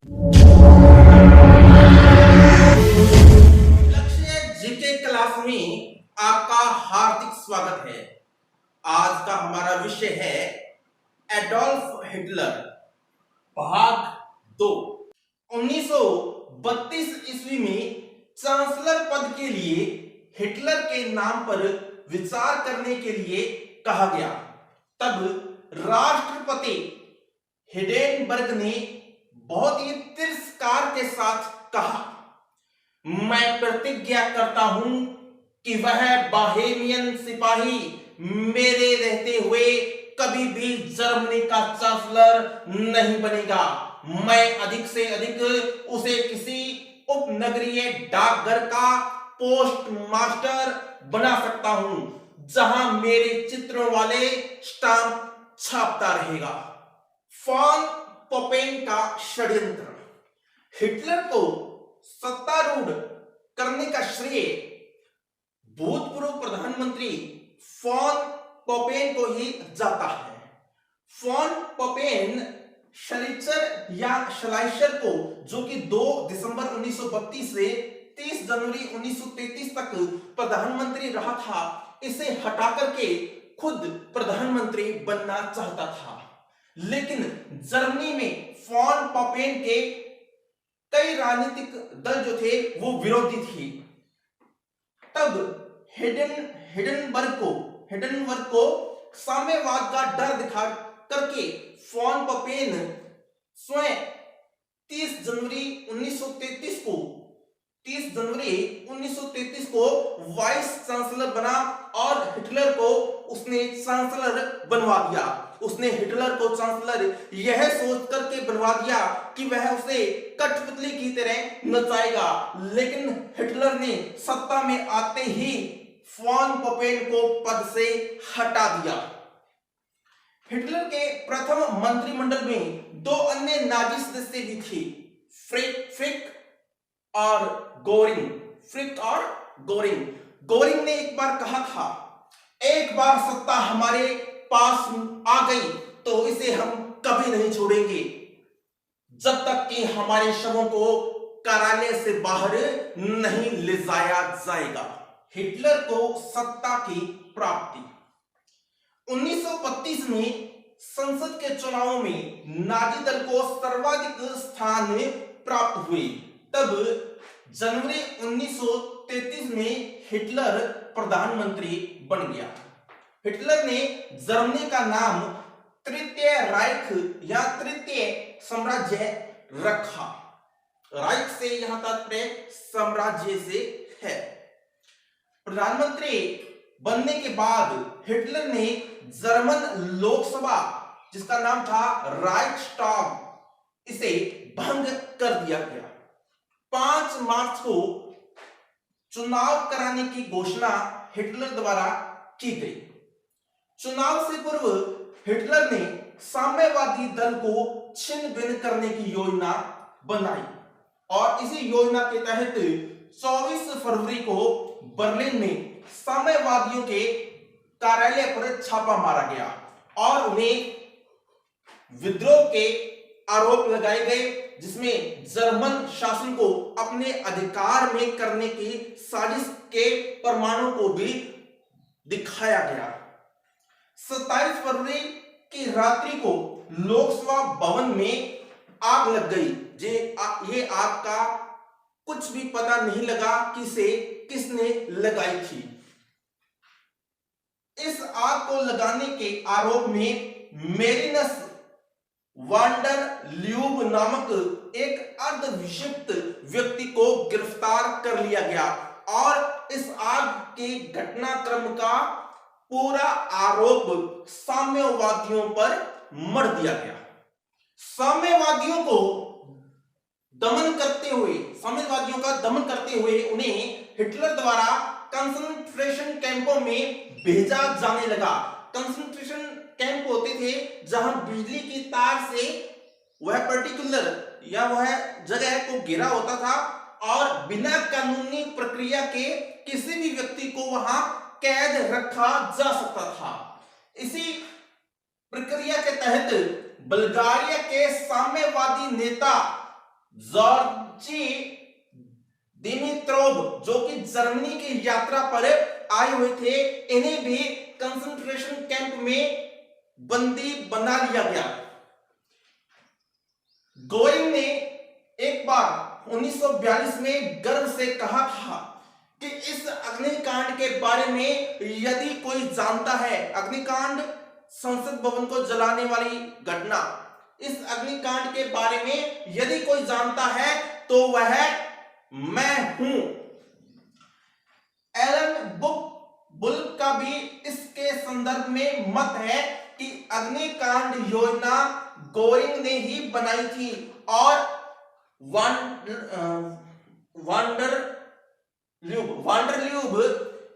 लक्ष्य GK class में आपका हार्दिक स्वागत है। आज का हमारा विषय है एडोल्फ हिटलर, भाग 2। 1932 ईस्वी में चांसलर पद के लिए हिटलर के नाम पर विचार करने के लिए कहा गया। तब राष्ट्रपति हिडेनबर्ग ने बहुत ही तिरस्कार के साथ कहा, मैं प्रतिज्ञा करता हूं कि वह बाहेमियन सिपाही मेरे रहते हुए कभी भी जर्मनी का चांसलर नहीं बनेगा। मैं अधिक से अधिक उसे किसी उपनगरीय डाकघर का पोस्ट मास्टर बना सकता हूं, जहां मेरे चित्रों वाले स्टाम्प छापता रहेगा। फॉन पोपेन का षड्यंत्र। हिटलर को सत्तारूढ़ करने का श्रेय भूतपूर्व प्रधानमंत्री फॉन पोपेन को ही जाता है। फॉन पोपेन शलिचर या शलाइशर को, जो कि 2 दिसंबर 1932 से 30 जनवरी 1933 तक प्रधानमंत्री रहा था, इसे हटा करके खुद प्रधानमंत्री बनना चाहता था। लेकिन जर्मनी में फॉन पोपेन के कई राजनीतिक दल जो थे वो विरोधी थे। तब हिडेनबर्ग को साम्यवाद का डर दिखा करके फॉन पोपेन स्वयं 30 जनवरी 1933 को वाइस चांसलर बना और हिटलर को उसने चांसलर बनवा दिया। उसने हिटलर को चांसलर यह सोच करके बनवा दिया कि वह उसे कठपुतली की तरह नचाएगा। लेकिन हिटलर ने सत्ता में आते ही फॉन पोपेन को पद से हटा दिया। हिटलर के प्रथम मंत्रिमंडल में 2 अन्य नाजी सदस्य भी थे, फ्रिक और गोरिंग। गोरिंग ने एक बार कहा था, एक बार सत्ता हमारे पास आ गई तो इसे हम कभी नहीं छोड़ेंगे, जब तक कि हमारे शवों को कार्यालय से बाहर नहीं ले जाया जाएगा। हिटलर को सत्ता की प्राप्ति। 1932 में संसद के चुनावों में नाजी दल को सर्वाधिक स्थान प्राप्त हुए। तब जनवरी 1933 में हिटलर प्रधानमंत्री बन गया। हिटलर ने जर्मनी का नाम तृतीय राइख या तृतीय साम्राज्य रखा। राइख से यहां तात्पर्य साम्राज्य से है। प्रधानमंत्री बनने के बाद हिटलर ने जर्मन लोकसभा, जिसका नाम था राइक्सटाग, इसे भंग कर दिया गया। 5 मार्च को चुनाव कराने की घोषणा हिटलर द्वारा की गई। चुनाव से पूर्व हिटलर ने साम्यवादी दल को छिन्न भिन्न करने की योजना बनाई और इसी योजना के तहत 24 फरवरी को बर्लिन में साम्यवादियों के कार्यालय पर छापा मारा गया और उन्हें विद्रोह के आरोप लगाए गए, जिसमें जर्मन शासन को अपने अधिकार में करने की साजिश के प्रमाणों को भी दिखाया गया। 27 फरवरी की रात्रि को लोकसभा भवन में आग लग गई। ये आग का कुछ भी पता नहीं लगा कि इसे किसने लगाई थी। इस आग को लगाने के आरोप में मेरिनस वांडर ल्यूब नामक एक अर्धविक्षिप्त व्यक्ति को गिरफ्तार कर लिया गया और इस आग के घटनाक्रम का पूरा आरोप साम्यवादियों पर मढ़ दिया गया। साम्यवादियों का दमन करते हुए उन्हें हिटलर द्वारा कंसंट्रेशन कैंपों में भेजा जाने लगा। कंसंट्रेशन कैंप होते थे जहां बिजली की तार से वह पर्टिकुलर या वह जगह को घेरा होता था और बिना कानूनी प्रक्रिया के किसी भी व्यक्ति को वहां कैद रखा जा सकता था। इसी प्रक्रिया के तहत बुल्गारिया के साम्यवादी नेता जॉर्जी दिमित्रोव जो कि जर्मनी की यात्रा पर आए हुए थे, इन्हें भी कंसंट्रेशन कैंप में बंदी बना लिया गया। गोरिंग ने एक बार 1942 में गर्व से कहा था कि इस अग्निकांड के बारे में यदि कोई जानता है, अग्निकांड संसद भवन को जलाने वाली घटना, इस अग्निकांड के बारे में यदि कोई जानता है तो वह मैं हूं। एलन बुल का भी इसके संदर्भ में मत है कि अग्निकांड योजना गोरिंग ने ही बनाई थी और वांडरल्यूब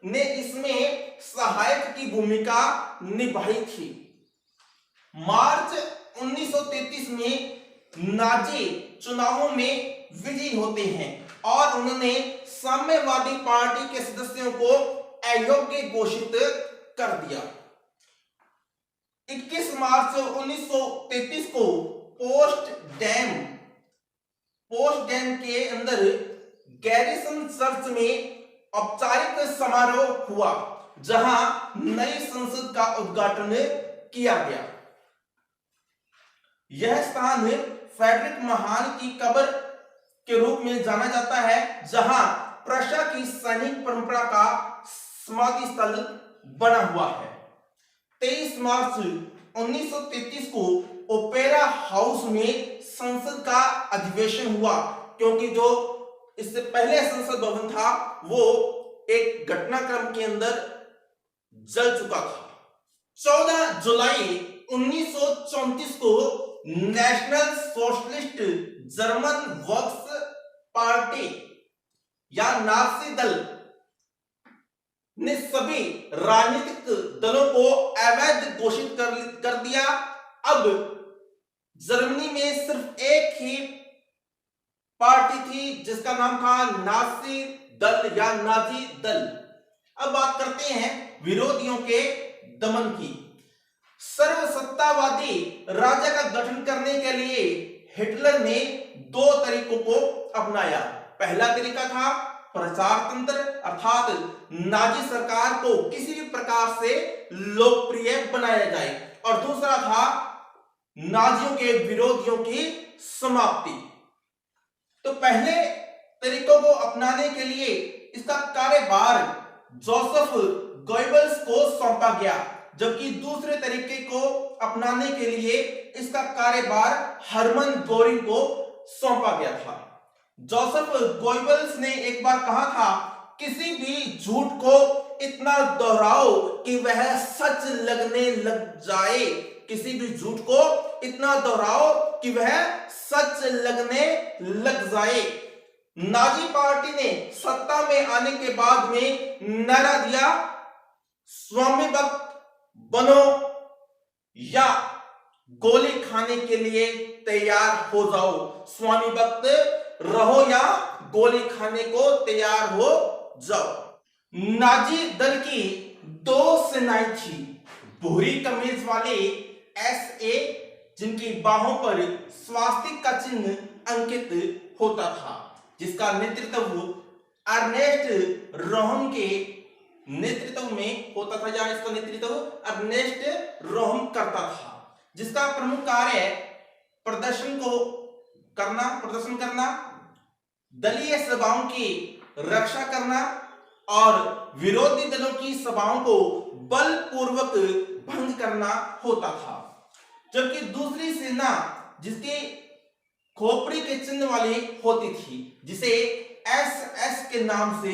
ने इसमें सहायक की भूमिका निभाई थी। मार्च 1933 में नाजी चुनावों में विजयी होते हैं और उन्होंने साम्यवादी पार्टी के सदस्यों को अयोग्य घोषित कर दिया। 21 मार्च 1933 को पोस्टडैम के अंदर गैरिसन चर्च में औपचारिक समारोह हुआ जहां नई संसद का उद्घाटन किया गया। यह स्थान फ्रेडरिक महान की कब्र के रूप में जाना जाता है, जहां प्रशा की सैनिक परंपरा का समाधि स्थल बना हुआ है। 23 मार्च 1933 को ओपेरा हाउस में संसद का अधिवेशन हुआ, क्योंकि जो इससे पहले संसद भवन था वो एक घटनाक्रम के अंदर जल चुका था। 14 जुलाई 1934 को national socialist German works party या नाजी दल ने सभी राजनीतिक दलों को अवैध घोषित कर दिया। अब जर्मनी में सिर्फ एक ही पार्टी थी जिसका नाम था नाजी दल या नाजी दल। अब बात करते हैं विरोधियों के दमन की। सर्वसत्तावादी राज्य का गठन करने के लिए हिटलर ने 2 तरीकों को अपनाया। पहला तरीका था प्रचार तंत्र, अर्थात नाजी सरकार को किसी भी प्रकार से लोकप्रिय बनाया जाए, और दूसरा था नाजियों के विरोधियों की समाप्ति। तो पहले तरीकों को अपनाने के लिए इसका कार्यभार जोसेफ गोइबल्स को सौंपा गया, जबकि दूसरे तरीके को अपनाने के लिए इसका कार्यभार हरमन गोरिंग को सौंपा गया था। जोसेफ गोइबल्स ने एक बार कहा था, किसी भी झूठ को इतना दोहराओ कि वह सच लगने लग जाए। किसी भी झूठ को इतना दोहराओ कि वह सच लगने लग जाए। नाजी पार्टी ने सत्ता में आने के बाद में नारा दिया, स्वामी भक्त बनो या गोली खाने के लिए तैयार हो जाओ। स्वामी भक्त रहो या गोली खाने को तैयार हो जाओ। नाजी दल की 2 सेनाएं थी। भूरी कमीज वाले एसए, जिनकी बाहों पर स्वास्तिक का चिन्ह अंकित होता था, जिसका नेतृत्व अर्नेस्ट रोहम के नेतृत्व में होता था, या इसका नेतृत्व अर्नेस्ट रोहम करता था, जिसका प्रमुख कार्य प्रदर्शन करना, दलीय सभाओं की रक्षा करना और विरोधी दलों की सभाओं को बलपूर्वक भंग करना होता था। जबकि दूसरी सेना, जिसकी खोपड़ी के चिन्ह वाली होती थी, जिसे एसएस के नाम से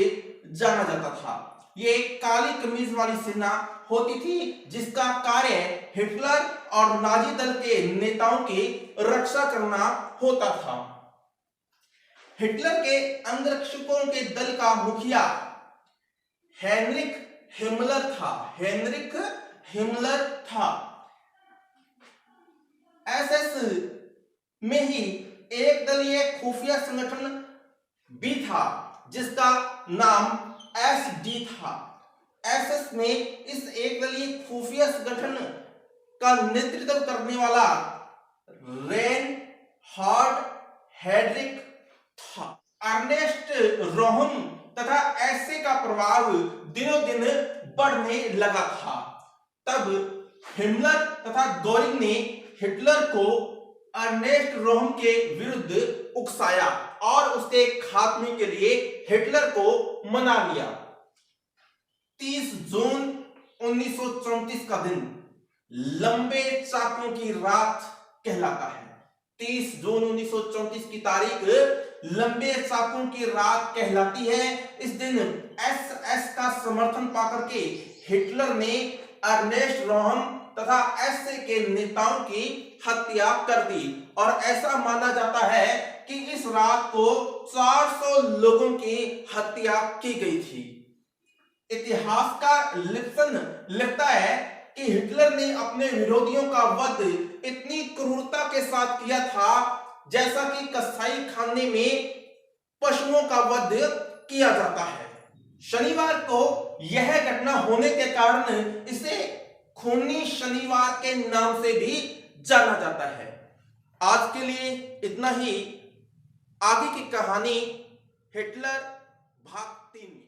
जाना जाता था, ये काली कमीज वाली सेना होती थी, जिसका कार्य हिटलर और नाजी दल के नेताओं की रक्षा करना होता था। हिटलर के अंगरक्षकों के दल का मुखिया हेनरिक हिमलर था। एसएस में ही एक दलीय खुफिया संगठन भी था, जिसका नाम एसडी था। एसएस में इस एक दलीय खुफिया संगठन का नेतृत्व करने वाला रेनहार्ड हेडरिक था। अर्नेस्ट रोहम तथा एसे का प्रभाव दिनों दिन बढ़ने लगा था। तब हिमलर तथा गोरिंग ने हिटलर को अर्नेस्ट रोहम के विरुद्ध उकसाया और उसके खात्मे के लिए हिटलर को मना लिया। 30 जून 1934 का दिन लंबे चाकों की रात कहलाता है। 30 जून 1934 की तारीख लंबे चाकों की रात कहलाती है। इस दिन एसएस का समर्थन पाकर के हिटलर ने अर्नेस्ट रोहम तथा एसए के नेताओं की हत्या कर दी और ऐसा माना जाता है कि इस रात को 400 लोगों की हत्या की गई थी। इतिहास का लिप्सन लिखता है कि हिटलर ने अपने विरोधियों का वध इतनी क्रूरता के साथ किया था जैसा कि कसाई खाने में पशुओं का वध किया जाता है। शनिवार को यह घटना होने के कारण इसे खूनी शनिवार के नाम से भी जाना जाता है। आज के लिए इतना ही। आगे की कहानी हिटलर भाग 3 में।